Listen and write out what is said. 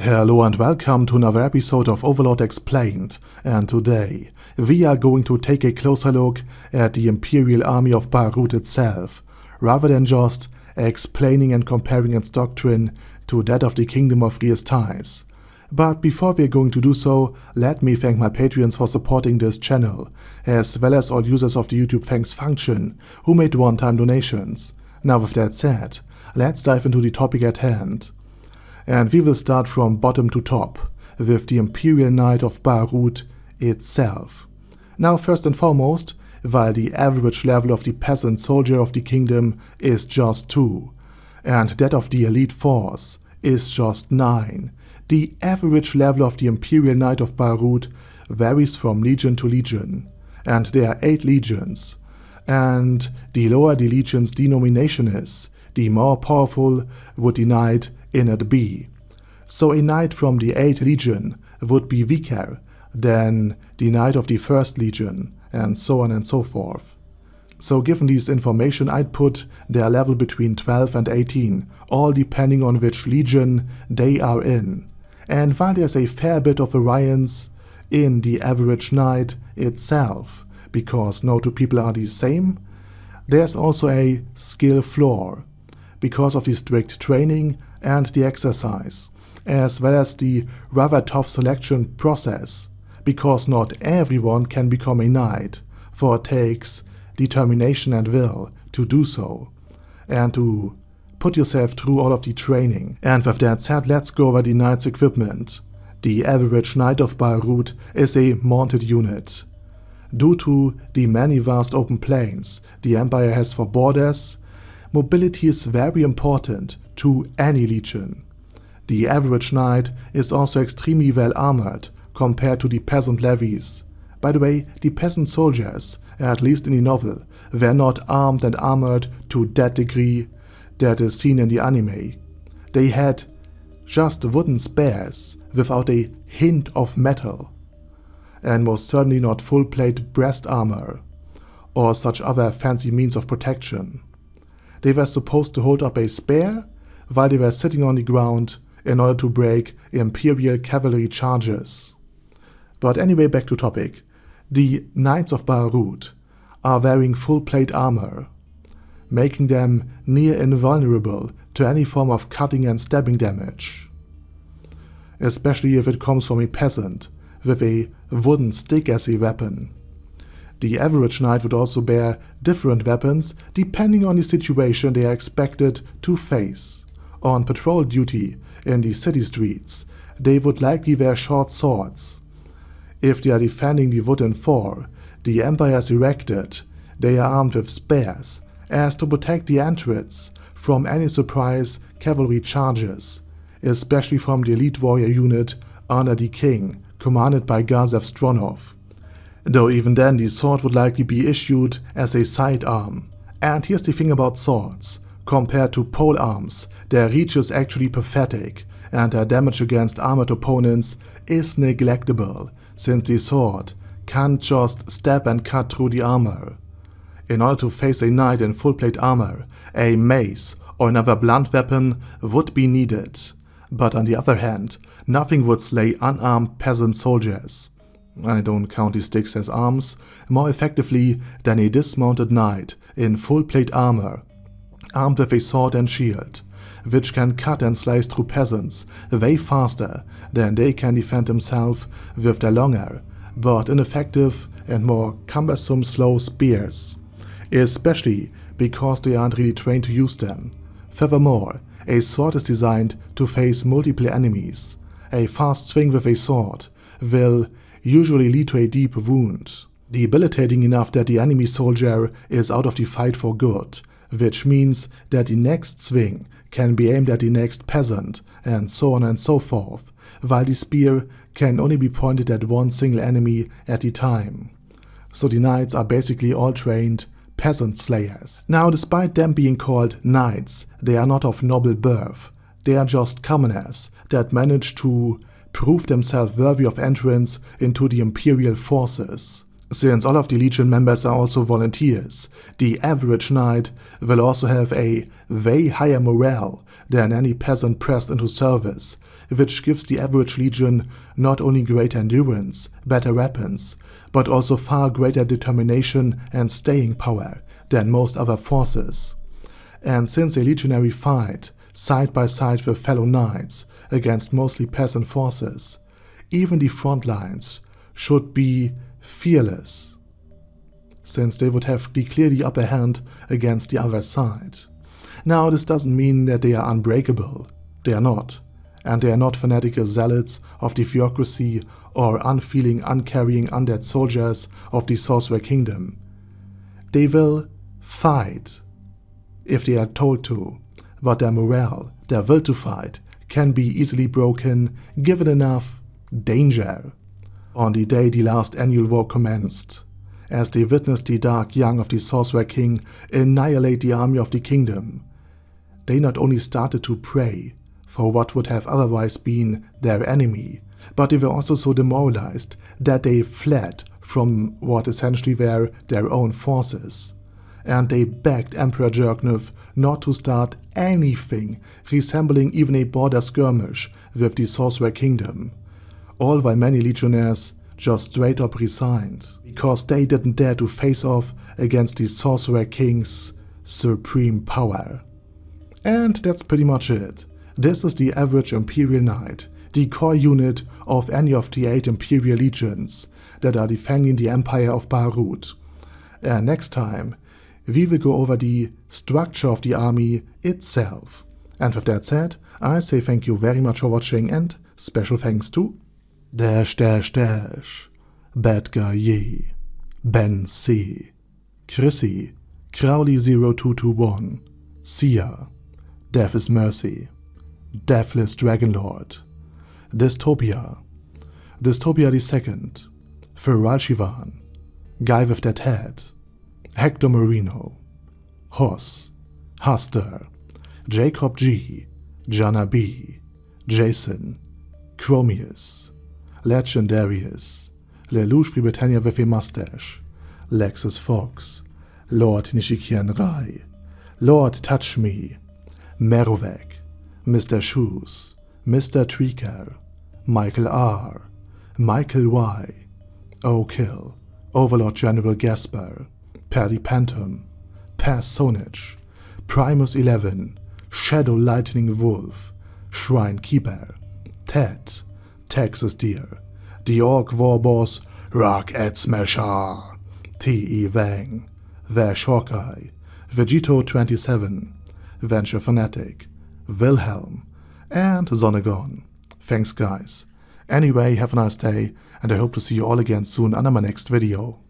Hello and welcome to another episode of Overlord Explained, and today we are going to take a closer look at the Imperial Army of Beirut itself, rather than just explaining and comparing its doctrine to that of the Kingdom of Jircniv. But before we are going to do so, let me thank my Patreons for supporting this channel, as well as all users of the YouTube Thanks function who made one-time donations. Now with that said, let's dive into the topic at hand. And we will start from bottom to top, with the Imperial Knight of Beirut itself. Now first and foremost, while the average level of the peasant soldier of the kingdom is just 2, and that of the elite force is just 9, the average level of the Imperial Knight of Beirut varies from legion to legion, and there are 8 legions, and the lower the legion's denomination is, the more powerful would the knight in it be. So a knight from the 8th legion would be weaker than the knight of the 1st legion, and so on and so forth. So given this information, I'd put their level between 12 and 18, all depending on which legion they are in. And while there's a fair bit of variance in the average knight itself, because no two people are the same, there's also a skill floor, because of the strict training and the exercise, as well as the rather tough selection process, because not everyone can become a knight, for it takes determination and will to do so, and to put yourself through all of the training. And with that said, let's go over the knight's equipment. The average knight of Beirut is a mounted unit. Due to the many vast open plains the Empire has for borders, mobility is very important to any legion. The average knight is also extremely well armored compared to the peasant levies. By the way, the peasant soldiers, at least in the novel, were not armed and armored to that degree that is seen in the anime. They had just wooden spears without a hint of metal, and most certainly not full-plate breast armor or such other fancy means of protection. They were supposed to hold up a spear while they were sitting on the ground in order to break Imperial cavalry charges. But anyway, back to topic. The Knights of Beirut are wearing full-plate armor, making them near invulnerable to any form of cutting and stabbing damage, especially if it comes from a peasant with a wooden stick as a weapon. The average knight would also bear different weapons depending on the situation they are expected to face. On patrol duty in the city streets, they would likely wear short swords. If they are defending the wooden fort the Empire has erected, they are armed with spears as to protect the entrance from any surprise cavalry charges, especially from the elite warrior unit under the king, commanded by Jircniv. Though even then the sword would likely be issued as a sidearm. And here's the thing about swords. Compared to polearms, their reach is actually pathetic, and their damage against armored opponents is neglectable, since the sword can't just stab and cut through the armor. In order to face a knight in full-plate armor, a mace or another blunt weapon would be needed. But on the other hand, nothing would slay unarmed peasant soldiers, I don't count the sticks as arms, more effectively than a dismounted knight in full-plate armor, armed with a sword and shield, which can cut and slice through peasants way faster than they can defend themselves with their longer, but ineffective and more cumbersome slow spears, especially because they aren't really trained to use them. Furthermore, a sword is designed to face multiple enemies. A fast swing with a sword will usually lead to a deep wound, debilitating enough that the enemy soldier is out of the fight for good, which means that the next swing can be aimed at the next peasant, and so on and so forth, while the spear can only be pointed at one single enemy at a time. So the knights are basically all trained peasant slayers. Now, despite them being called knights, they are not of noble birth. They are just commoners that manage to prove themselves worthy of entrance into the imperial forces. Since all of the legion members are also volunteers, the average knight will also have a way higher morale than any peasant pressed into service, which gives the average legion not only greater endurance, better weapons, but also far greater determination and staying power than most other forces. And since a legionary fight side by side with fellow knights against mostly peasant forces, even the front lines should be fearless, since they would have the clearly upper hand against the other side. Now, this doesn't mean that they are unbreakable. They are not. And they are not fanatical zealots of the theocracy or unfeeling, uncaring undead soldiers of the Sorcerer Kingdom. They will fight if they are told to, but their morale, their will to fight, can be easily broken given enough danger. On the day the last annual war commenced, as they witnessed the Dark Young of the Sorcerer King annihilate the army of the kingdom, they not only started to pray for what would have otherwise been their enemy, but they were also so demoralized that they fled from what essentially were their own forces. And they begged Emperor Jircniv not to start anything resembling even a border skirmish with the Sorcerer Kingdom, all while many legionnaires just straight up resigned, because they didn't dare to face off against the Sorcerer King's supreme power. And that's pretty much it. This is the average Imperial Knight, the core unit of any of the 8 Imperial Legions that are defending the Empire of Bahrut. And next time, we will go over the structure of the army itself. And with that said, I say thank you very much for watching, and special thanks to Bad Guy Ye, Ben C, Chrissy, Crowley0221, Sia, Death is Mercy, Deathless Dragonlord, Dystopia II, Feral Shivan, Guy with That Head, Hector Marino, Hoss, Huster, Jacob G, Jana B, Jason, Chromius, Legendarius, Lelouch Britannia with a Mustache, Lexus Fox, Lord Nishikian Rai, Lord Touch Me, Merovec, Mr. Shoes, Mr. Tweaker, Michael R, Michael Y, O'Kill, Overlord General Gasper, Paddy Pantum, Paz Sonich, Primus 11, Shadow Lightning Wolf, Shrine Keeper, Ted, Texas Deer, the Orc War Boss, Rocket Smasher, T.E. Wang, Vash Hawkeye, Vegito 27, Venture Fanatic, Wilhelm, and Zonegon. Thanks guys. Anyway, have a nice day, and I hope to see you all again soon under my next video.